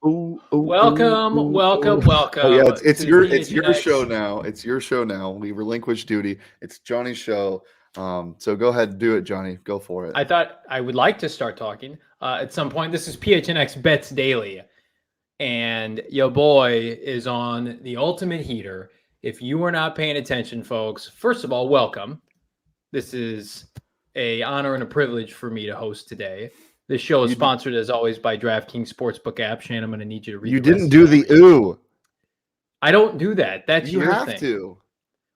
Welcome, welcome, Oh yeah, welcome it's to the your show PHNX. now. It's your show now. We relinquish duty. It's Johnny's show. So go ahead and do it, Johnny. Go for it. I thought I would like to start talking at some point. This is PHNX Bets Daily, and your boy is on the ultimate heater. If you are not paying attention, folks, first of all, welcome. This is a honor and a privilege for me to host today. This show is You sponsored, as always, by DraftKings Sportsbook app. Shane, I'm going to need you to read you the rest didn't of do that the read. ooh. I don't do that. That's You your have thing. to.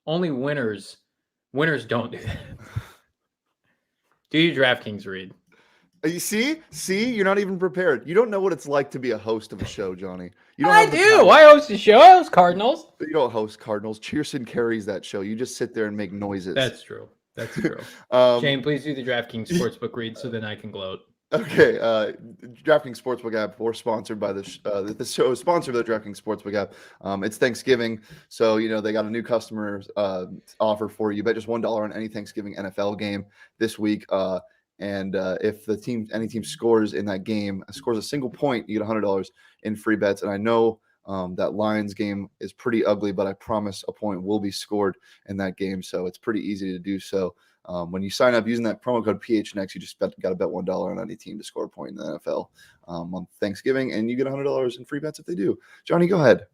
Only winners don't do that. Do your DraftKings read. You see, you're not even prepared. You don't know what it's like to be a host of a show, Johnny. You don't I have the do. talent. I host the show. I host Cardinals. You don't host Cardinals. Cheerson carries that show. You just sit there and make noises. That's true. That's true. um, Shane, please do the DraftKings Sportsbook read so then I can gloat. Okay, DraftKings Sportsbook app. We're sponsored by this. This show is sponsored by the DraftKings Sportsbook app. It's Thanksgiving, so they got a new customer offer for you. Bet just $1 on any Thanksgiving NFL game this week. And if any team scores in that game, scores a single point, you get $100 in free bets. And I know that Lions game is pretty ugly, but I promise a point will be scored in that game, so it's pretty easy to do so. When you sign up using that promo code PHNX, you just got to bet $1 on any team to score a point in the NFL on Thanksgiving, and you get $100 in free bets if they do. Johnny, go ahead.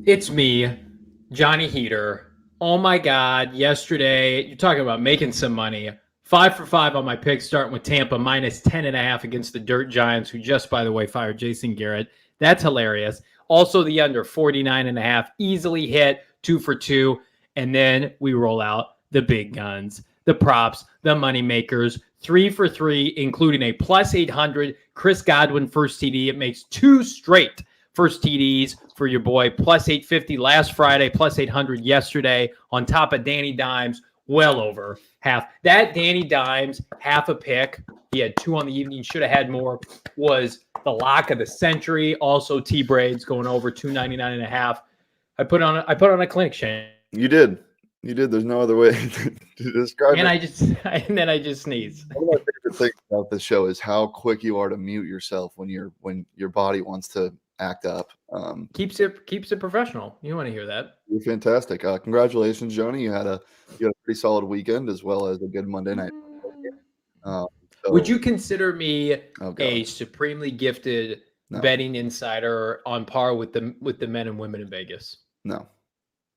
It's me, Johnny Heater. Oh my God! Yesterday, you're talking about making some money. 5 for 5 on my picks, starting with Tampa minus 10.5 against the Dirt Giants, who just, by the way, fired Jason Garrett. That's hilarious. Also, the under 49.5 easily hit 2 for 2, and then we roll out the big guns, the props, the money makers. 3 for 3, including a plus 800 Chris Godwin first TD. It makes 2 straight first TDs for your boy. Plus 850 last Friday, plus 800 yesterday. On top of Danny Dimes, well over half. That Danny Dimes, half a pick. He had 2 on the evening. Should have had more. Was the lock of the century. Also, T Braids going over 299.5. I put on a clinic, Shane. You did. There's no other way to describe it. And then I just sneeze. One of my favorite things about this show is how quick you are to mute yourself when your body wants to act up. Keeps it professional. You want to hear that? You're fantastic. Congratulations, Johnny. You had a pretty solid weekend as well as a good Monday night. Would you consider me a supremely gifted betting insider on par with the men and women in Vegas? No.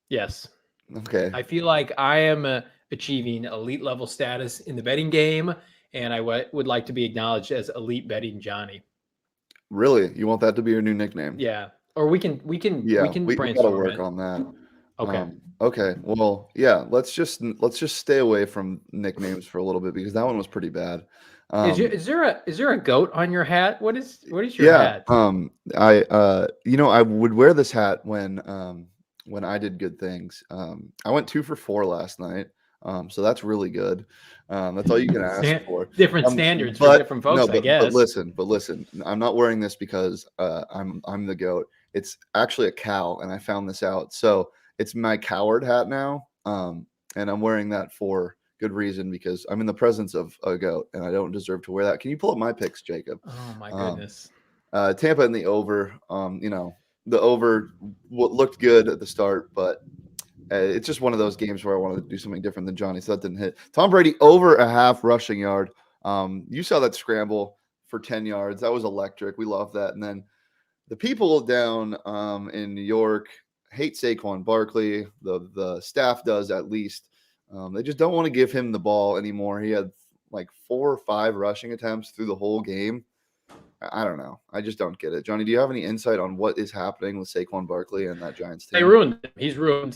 Yes. Okay. I feel like I am achieving elite level status in the betting game, and I would like to be acknowledged as elite betting Johnny. Really? You want that to be your new nickname? Yeah. Or we can brainstorm. We gotta work on that. Okay. Okay. Well, yeah. Let's just stay away from nicknames for a little bit because that one was pretty bad. Is there a goat on your hat? What is your hat? I would wear this hat when I did good things. I went 2 for 4 last night. So that's really good. That's all you can ask for. Different standards for different folks, I guess. But listen, I'm not wearing this because I'm the goat. It's actually a cow, and I found this out. So it's my coward hat now. And I'm wearing that for good reason because I'm in the presence of a goat, and I don't deserve to wear that. Can you pull up my picks, Jacob? Oh my goodness. Tampa in the over. The over looked good at the start, but it's just one of those games where I wanted to do something different than Johnny, so that didn't hit. Tom Brady over a half rushing yard. You saw that scramble for 10 yards. That was electric. We love that. And then the people down in New York hate Saquon Barkley. The staff does at least. They just don't want to give him the ball anymore. He had like 4 or 5 rushing attempts through the whole game. I don't know. I just don't get it. Johnny, do you have any insight on what is happening with Saquon Barkley and that Giants team? They ruined him. He's ruined.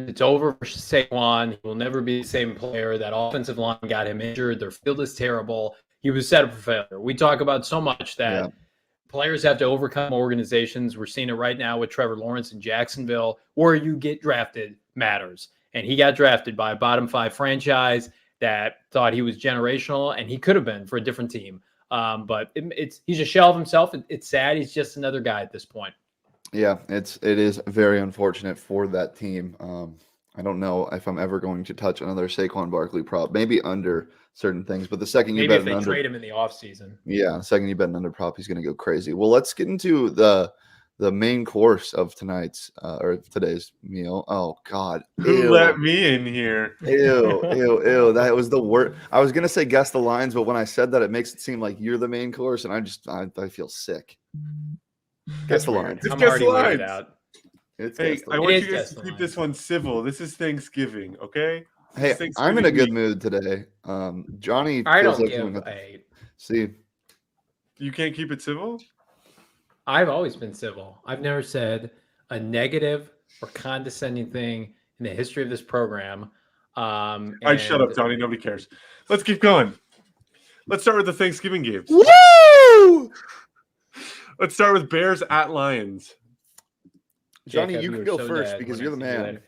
It's over for Saquon. He will never be the same player. That offensive line got him injured. Their field is terrible. He was set up for failure. We talk about so much that players have to overcome organizations. We're seeing it right now with Trevor Lawrence in Jacksonville. Where you get drafted matters. And he got drafted by a bottom 5 franchise that thought he was generational, and he could have been for a different team. But he's a shell of himself. It's sad. He's just another guy at this point. Yeah, it is very unfortunate for that team. I don't know if I'm ever going to touch another Saquon Barkley prop. Maybe under certain things. But the second you Maybe bet if they an under, trade him in the offseason. yeah, the second you bet an under prop, he's going to go crazy. Well, let's get into the main course of tonight's or today's meal. Oh God, Who let me in here? Ew. That was the worst. I was gonna say guess the lines, but when I said that, it makes it seem like you're the main course, and I feel sick. Guess the lines. Just I'm guess already the weirded lines. out. It's Hey, guess the I lines. want is you guys guess to the keep lines. this one civil. This is Thanksgiving, okay? Hey, It's I'm in a Thanksgiving good week. mood today. Johnny I feels don't like give doing a. See, You can't keep it civil? I've always been civil. I've never said a negative or condescending thing in the history of this program. I'd shut up, Johnny. Nobody cares. Let's keep going. Let's start with the Thanksgiving games. woo! Let's start with Bears at Lions. Johnny, Jacob, you were can go so first dead because when you're I the see you man.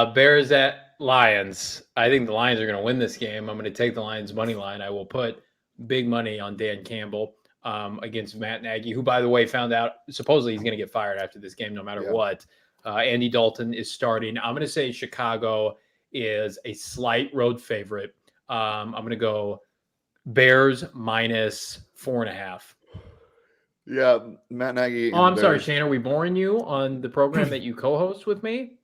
later. Bears at Lions. I think the Lions are going to win this game. I'm going to take the Lions money line. I will put big money on Dan Campbell against Matt Nagy, who, by the way, found out supposedly he's going to get fired after this game no matter what. Andy Dalton is starting. I'm going to say Chicago is a slight road favorite. I'm going to go Bears minus 4.5. Yeah, Matt Nagy. Oh, I'm sorry, Shane. Are we boring you on the program that you co-host with me?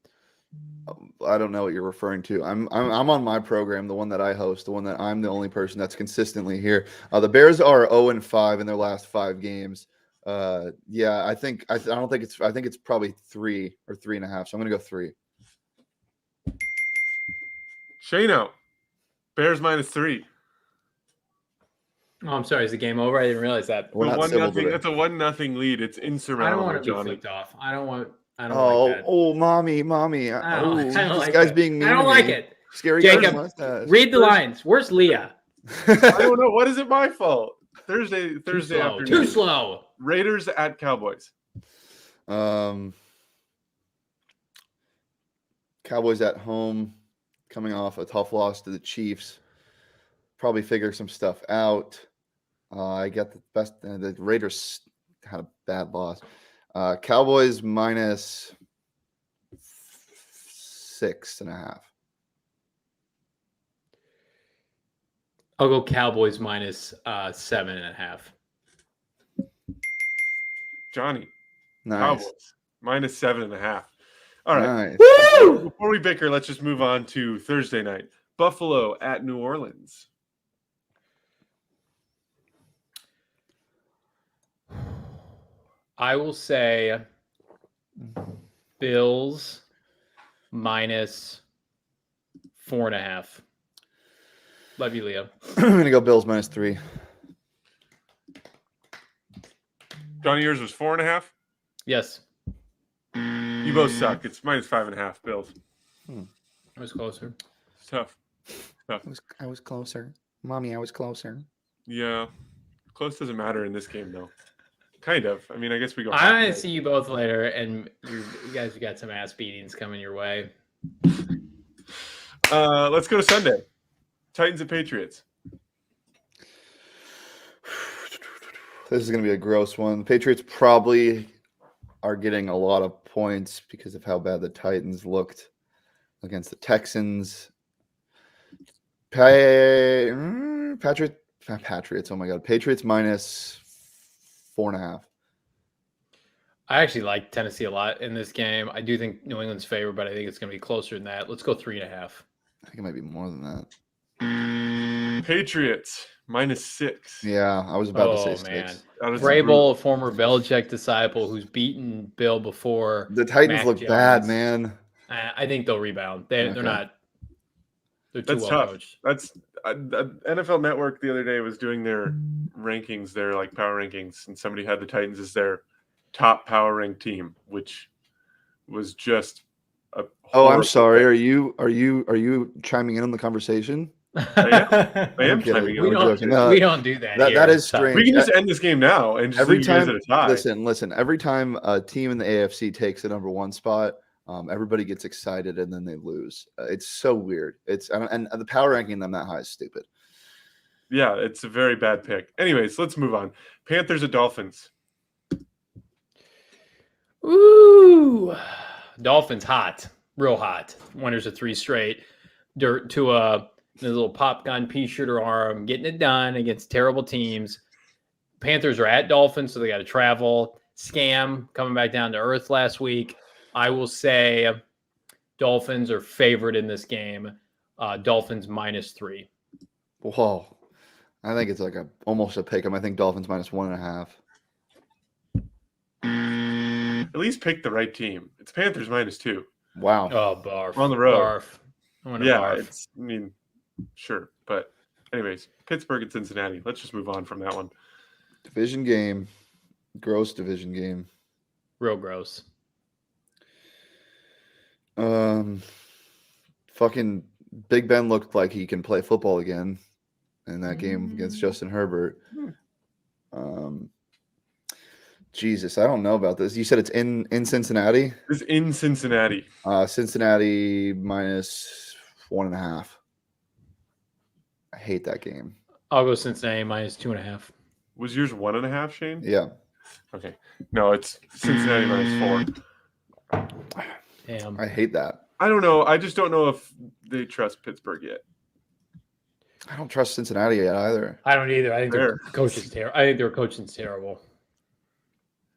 I don't know what you're referring to. I'm on my program, the one that I host, the one that I'm the only person that's consistently here. The Bears are 0-5 in their last 5 games. Yeah, I think it's probably 3 or 3.5. So I'm gonna go 3. Shano. Bears minus 3. Oh, I'm sorry. Is the game over? I didn't realize that. We're The not civil today. That's a 1-0 lead. It's I don't insurmountable, want to be Johnny. flicked off. I don't like that. Mommy. I don't This like guy's that. being mean I don't to like me. it. Scary Jacob, mustache. read the lines. Where's Leah? I don't know. What is it my fault? Thursday afternoon. Too slow. Raiders at Cowboys. Cowboys at home, coming off a tough loss to the Chiefs. Probably figure some stuff out. I got the best. The Raiders had a bad loss. Cowboys minus 6.5. I'll go Cowboys minus 7.5. Johnny. Nice. Cowboys minus 7.5. All right. Nice. Woo! Before we bicker, let's just move on to Thursday night. Buffalo at New Orleans. I will say Bills minus 4.5. Love you, Leo. I'm gonna go Bills minus 3. Johnny, yours was 4.5. Yes. You both suck. It's minus 5.5. Bills. I was closer. It's tough. I was closer. Mommy, I was closer. Yeah. Close doesn't matter in this game, though. Kind of. I mean, I guess we go. I'm going to see you both later, and you guys got some ass beatings coming your way. Let's go to Sunday. Titans and Patriots. This is going to be a gross one. The Patriots probably are getting a lot of points because of how bad the Titans looked against the Texans. Patriots. Oh my God. Patriots minus 4.5. I actually like Tennessee a lot in this game. I do think New England's favored, but I think it's going to be closer than that. Let's go 3.5. I think it might be more than that. Patriots minus 6. Yeah, I was about to say man. 6. Vrabel, a former Belichick disciple who's beaten Bill before. The Titans Mac look Jones. bad, man. I think they'll rebound. They're not. They're too That's well tough. coached. That's NFL Network the other day was doing their rankings, their like power rankings, and somebody had the Titans as their top power ranked team, which was just a Oh, I'm horrible sorry. pick. Are you chiming in on the conversation? I am Okay. chiming in. We on don't, the we don't do that. That here. is strange. We can just end this game now and just Every leave you guys time, at a tie. listen. Every time a team in the AFC takes the number 1 spot, everybody gets excited and then they lose. It's so weird. And the power ranking them that high is stupid. Yeah, it's a very bad pick. Anyways, let's move on. Panthers at Dolphins. Ooh, Dolphins hot, real hot. Winners of 3 straight. Tua The little pop gun pea shooter arm, getting it done against terrible teams. Panthers are at Dolphins, so they got to travel. Scam coming back down to earth last week. I will say Dolphins are favored in this game. Dolphins -3. Whoa. I think it's like almost a pick 'em. I think Dolphins -1.5. At least pick the right team. It's Panthers -2. Wow. Oh, barf. We're on the road. Barf. I want to Yeah, barf. I mean, sure. But anyways, Pittsburgh and Cincinnati. Let's just move on from that one. Division game. Gross division game. Real gross. Fucking Big Ben looked like he can play football again in that game against Justin Herbert. Jesus, I don't know about this. You said it's in Cincinnati? It's in Cincinnati. Cincinnati -1.5. I hate that game. I'll go Cincinnati -2.5. Was yours 1.5, Shane? Yeah. Okay. No, it's Cincinnati -4. Damn. I hate that. I don't know. I just don't know if they trust Pittsburgh yet. I don't trust Cincinnati yet either. I don't either. I think their Fair. coach is terrible. I think their coaching's terrible.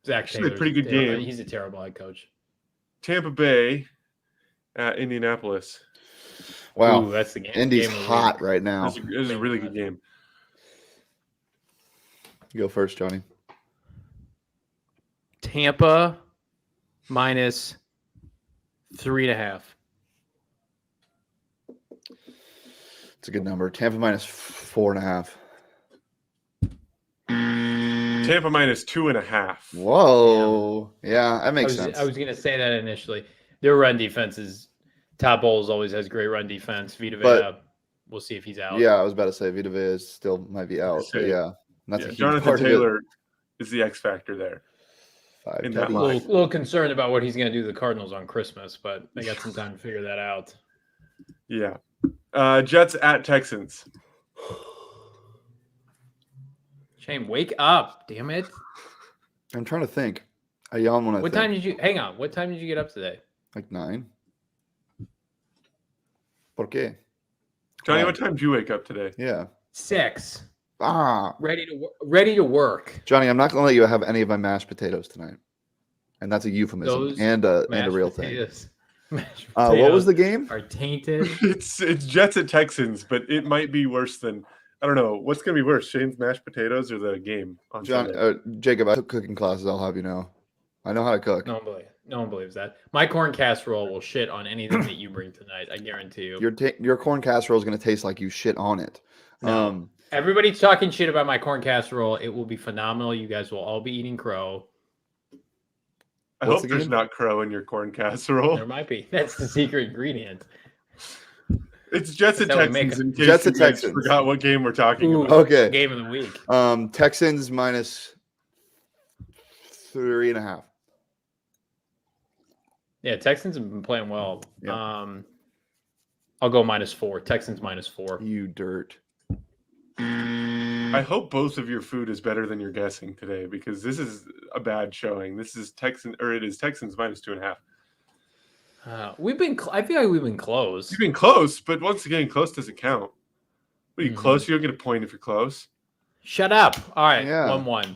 Zach Actually, a Taylor's pretty good terrible. game. He's a terrible head coach. Tampa Bay at Indianapolis. Wow. Ooh, that's the game. Indy's game of the hot week. right now. It was a really good game. You go first, Johnny. Tampa -3.5. It's a good number. Tampa -4.5. Tampa -2.5. Whoa. Yeah, that makes sense. I was going to say that initially. Their run defense is Todd Bowles always has great run defense. Vita Vea, we'll see if he's out. Yeah, I was about to say Vita Vea still might be out. But yeah, that's a huge Jonathan part Taylor is the X factor there. of it. in 5 that Teddy. line. Little concerned about what he's going to do to the Cardinals on Christmas, but they got some time to figure that out. Yeah. Jets at Texans. Shane, wake up! Damn it! I'm trying to think. I yawn when I What think. time did you hang on? What time did you get up today? Like 9. ¿Por qué? Johnny, what time did you wake up today? Yeah. 6. Ah, Ready to work. Johnny, I'm not going to let you have any of my mashed potatoes tonight. And that's a euphemism Those and a Mashed real potatoes. Mashed thing. What was the game? Are tainted. It's Jets at Texans, but it might be worse than I don't know. What's gonna be worse, Shane's mashed potatoes or the game on John, Sunday? Jacob, I took cooking classes. I'll have you know. I know how to cook. No one believes that. My corn casserole will shit on anything that you bring tonight. I guarantee you. Your corn casserole is going to taste like you shit on it. No. Everybody's talking shit about my corn casserole. It will be phenomenal. You guys will all be eating crow. I what's hope the there's game? not crow in your corn casserole. There might be. That's the secret ingredient. It's Jets at That's how we make Texans. In it. case Jets you at guys Texans. forgot what game we're talking Ooh. about. Okay. Game of the week. Texans -3.5. Yeah, Texans have been playing well. Yeah. I'll go -4. Texans -4. You dirt. I hope both of your food is better than you're guessing today because this is a bad showing. This is Texans -2.5. I feel like we've been close. You've been close, but once again, close doesn't count. Are you Mhm. close? You don't get a point if you're close. Shut up. All right, Yeah. 1-1.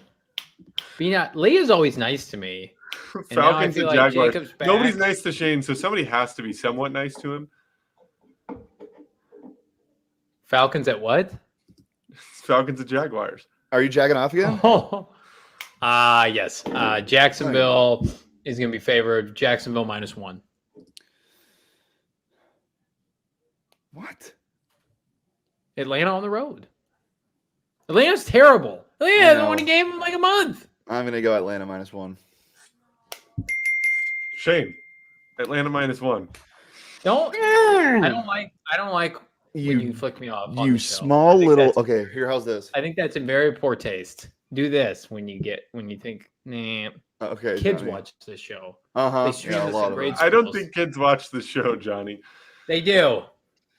Leah's always nice to me. And now I Falcons feel and like Jaguars. Jacob's back. Nobody's nice to Shane, so somebody has to be somewhat nice to him. Falcons at what? Falcons and Jaguars. Are you jacking off again? Yes. Jacksonville is going to be favored. Jacksonville -1. What? Atlanta on the road. Atlanta's terrible. Atlanta I hasn't know. won a game in like a month. I'm going to go Atlanta -1. Shane, Atlanta -1. I don't like when you You, flick me off. on you the show. small I think little. that's- Okay, here, how's this? I think that's in very poor taste. Do this when you think, nah. Okay, Kids Johnny. watch this show. Uh-huh. They stream Yeah, a this lot in of grade them. I don't schools. think kids watch the show, Johnny. They do.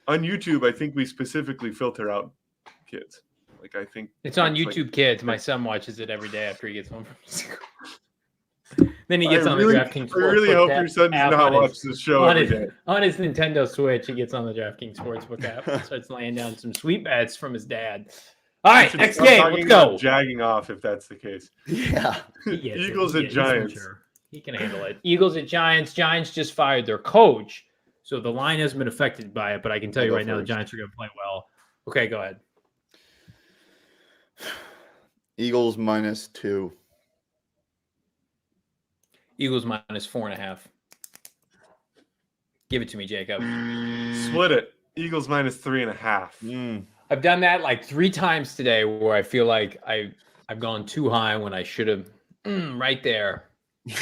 On YouTube, I think we specifically filter out kids. Like I think It's on that's like- YouTube Kids. My son watches it every day after he gets home from school. Then he gets I on really, the DraftKings I really Sportsbook hope app your son does not on watch his- this show on every his, day. on his Nintendo Switch. He gets on the DraftKings Sportsbook app and starts laying down some sweet bets from his dad. All You right, should next stop game. talking Let's about go. jagging off if that's the case. Yeah. He gets it. Eagles He and gets- he's Giants. mature. He can handle it. Eagles at Giants. Giants just fired their coach, so the line hasn't been affected by it. But I can tell I'll you go right now, the first. Giants are going to play well. Okay, go ahead. Eagles -2. Eagles -4.5. Give it to me, Jacob. Split it. Eagles -3.5. Mm. I've done that like 3 times today, where I feel like I've gone too high when I should have. Right there.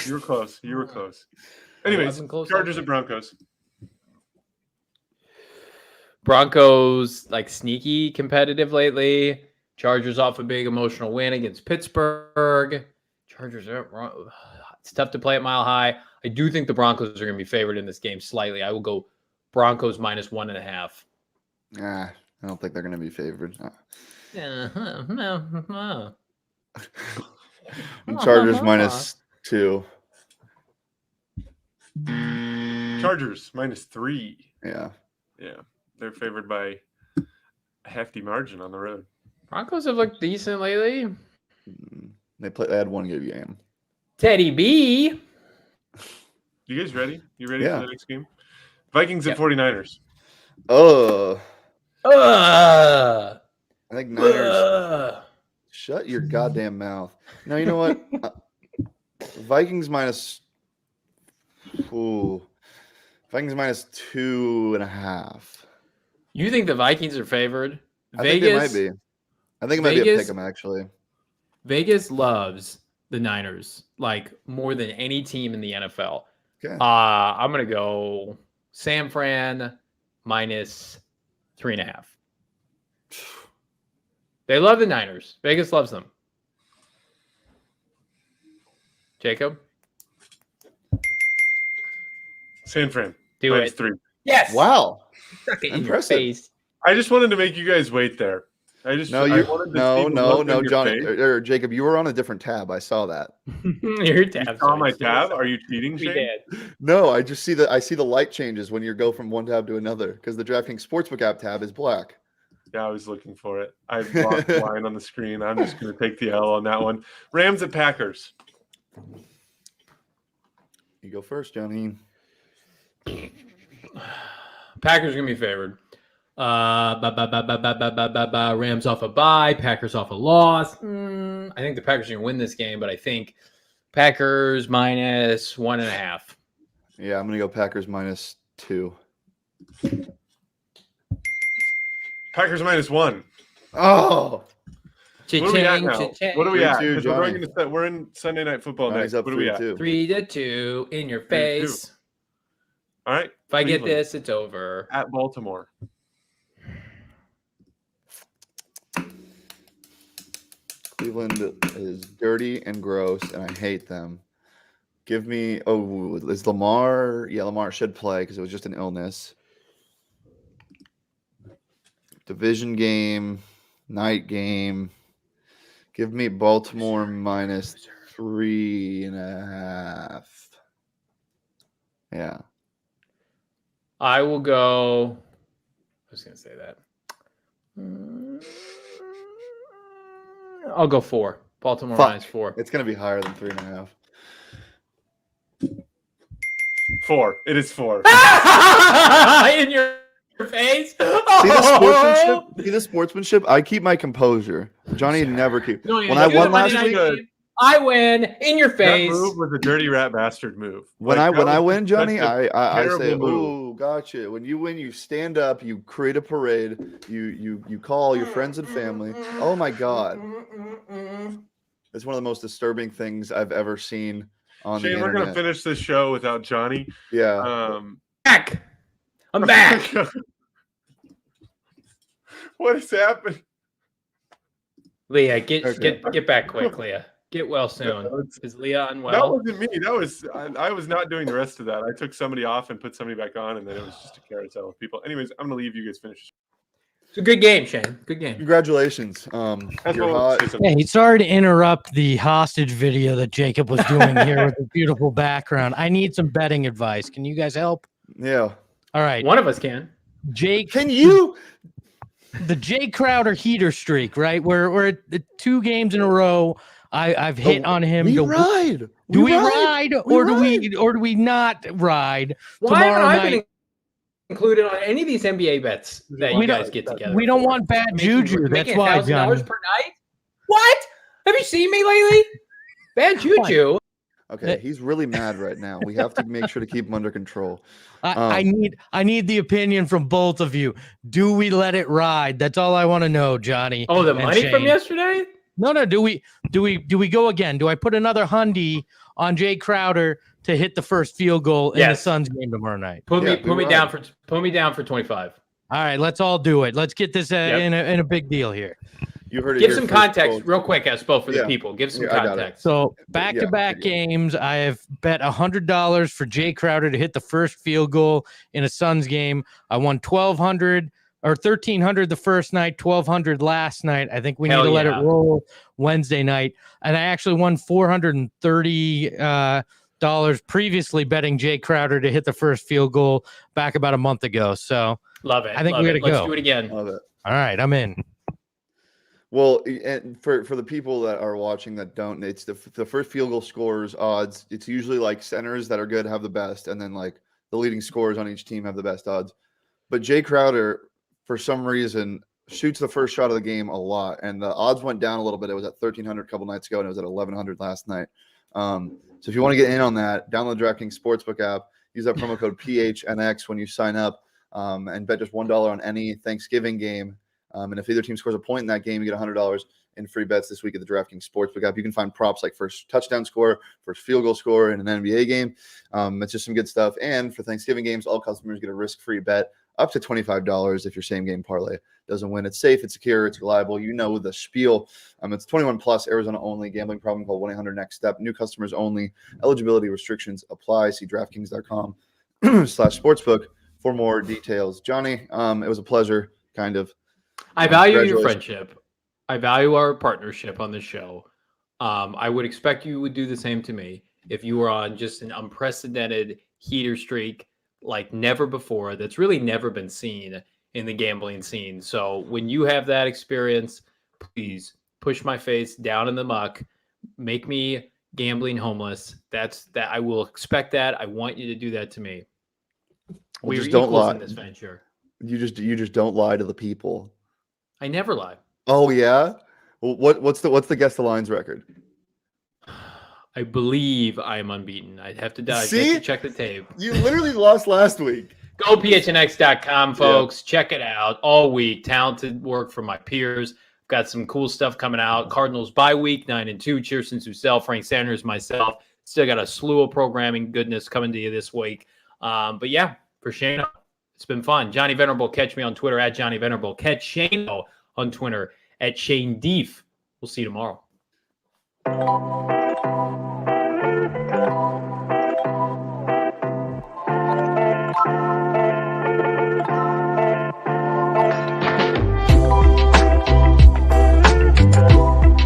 You were close. You were close. I've Anyways, been close Chargers like and Broncos. Broncos like sneaky competitive lately. Chargers off a big emotional win against Pittsburgh. Chargers are it's tough to play at Mile High. I do think the Broncos are going to be favored in this game slightly. I will go Broncos -1.5. I don't think they're going to be favored. Chargers -2. Chargers -3. Yeah. Yeah, they're favored by a hefty margin on the road. Broncos have looked decent lately. They had one good game. Teddy B. You guys ready? You ready Yeah. for the next game? Vikings Yep. and 49ers. Oh, Ugh. I think Niners. Ugh. Shut your goddamn mouth. No, you know what? Vikings Vikings -2.5. You think the Vikings are favored? I think they might be. I think it might be a Vegas- pick 'em actually. Vegas loves the Niners like more than any team in the NFL. Okay. I'm gonna go San Fran -3.5. They love the Niners. Vegas loves them. Jacob, San Fran. do it. -3. Yes. Wow. Suck it in your Impressive. face. I just wanted to make you guys wait there. I wanted to see the look on your Johnny face. or Jacob, you were on a different tab. I saw that. Your You tab's saw my right. tab? Are you cheating, We Shane? did. No, I see the light changes when you go from one tab to another because the DraftKings Sportsbook app tab is black. Yeah, I was looking for it. I blocked the line on the screen. I'm just going to take the L on that one. Rams and Packers. You go first, Johnny. Packers are gonna be favored. Rams off a bye. Packers off a loss. I think the Packers are gonna win this game, but I think Packers -1.5. Yeah, I'm gonna go Packers -2. Packers -1. Oh, What are we at now? What are we at? 3-2, 'Cause we're in Sunday Night Football Johnny's next. up What are we at? 3-2. 3-2 in your 3-2. face. All right. If I get Cleveland this, it's over. at Baltimore. Cleveland is dirty and gross, and I hate them. Give me. Oh, is Lamar? Yeah, Lamar should play because it was just an illness. Division game, night game. Give me Baltimore -3.5. Yeah. I will go. I was gonna say that. I'll go 4. Baltimore Fuck. -4. It's gonna be higher than 3.5. 4. It is 4. In your face. See the sportsmanship? See the sportsmanship? I keep my composure. Johnny never keeps. No, When I won last week, I win in your That face. move was a dirty rat bastard move. when Like, I that was win, Johnny, such a I terrible say, move. "Oh, gotcha." When you win, you stand up, you create a parade, you call your friends and family. Oh my God, it's one of the most disturbing things I've ever seen on Shane, the we're internet. gonna finish this show without Johnny. Yeah, Back. I'm back. What is happening? Leah, Okay. get back quick, Leah. Get well soon. Is Leah That unwell? wasn't me. That was I was not doing the rest of that. I took somebody off and put somebody back on, and then it was just a carousel of people. Anyways, I'm gonna leave you guys finish. It's a good game, Shane. Good game. Congratulations. That's You're what hot. season. Hey, sorry to interrupt the hostage video that Jacob was doing here with the beautiful background. I need some betting advice. Can you guys help? Yeah. All right, One of us can. Jake. Can you? The Jay Crowder heater streak, right? We're at the 2 games in a row. I've hit on him. We ride. Do we ride We or ride. do we not ride Why haven't tomorrow I night? been included on any of these NBA bets that We you don't- guys get together? We don't for? want bad juju. That's Making why, $1,000 Johnny. per night. What? Have you seen me lately? Bad juju. Okay, he's really mad right now. We have to make sure to keep him under control. I need the opinion from both of you. Do we let it ride? That's all I want to know, Johnny. Oh, the and money from Shane. yesterday? No. Do we go again? Do I put another hundy on Jay Crowder to hit the first field goal in the Yes. Suns game tomorrow night? Put Yeah, me down for 25. All right, let's all do it. Let's get this Yep. in a big deal here. You heard it Give here some first, context folks. real quick, Espo, for the Yeah. people. Give some Yeah, I got it. context. So back-to-back games, I have bet $100 for Jay Crowder to hit the first field goal in a Suns game. I won $1,200 or $1,300 the first night, $1,200 last night. I think we Hell need to let yeah. it roll Wednesday night. And I actually won $430 dollars previously betting Jay Crowder to hit the first field goal back about a month ago. So Love it. I think love we it. gotta Let's go. do it again. Love it. all right, I'm in. Well, and for the people that are watching that don't, it's the first field goal scorers odds. It's usually like centers that are good have the best, and then like the leading scorers on each team have the best odds. But Jay Crowder, for some reason, shoots the first shot of the game a lot, and the odds went down a little bit. It was at 1,300 a couple nights ago, and it was at 1,100 last night. So if you want to get in on that, download the DraftKings Sportsbook app. Use that promo code PHNX when you sign up, and bet just $1 on any Thanksgiving game. And if either team scores a point in that game, you get $100 in free bets this week at the DraftKings Sportsbook app. You can find props like first touchdown score, first field goal score in an NBA game. It's just some good stuff. And for Thanksgiving games, all customers get a risk-free bet up to $25 if your same-game parlay doesn't win. It's safe, it's secure, it's reliable. You know the spiel. It's 21 plus, Arizona only. Gambling problem, call 1-800-NEXT-STEP. New customers only. Eligibility restrictions apply. See DraftKings.com/sportsbook for more details. Johnny, it was a pleasure, kind of. I value your Congratulations. friendship. I value our partnership on the show. I would expect you would do the same to me if you were on just an unprecedented heater streak like never before. That's really never been seen in the gambling scene. So when you have that experience, please push my face down in the muck. Make me gambling homeless. That I will expect that. I want you to do that to me. Well, We are just don't equals lie. in this venture. You just don't lie to the people. I never lie. Oh yeah. Well, what's the guess the lines record? I believe I am unbeaten. I'd have to See? check the tape. You literally lost last week. Go PHNX.com, folks. Check it out all week. Talented work from my peers. Got some cool stuff coming out. Cardinals bye week 9-2. Cheerson Susel, Frank Sanders, myself. Still got a slew of programming goodness coming to you this week. But yeah, for Shane, it's been fun. Johnny Venerable, catch me on Twitter at Johnny Venerable. Catch Shane on Twitter at Shane Deef. We'll see you tomorrow.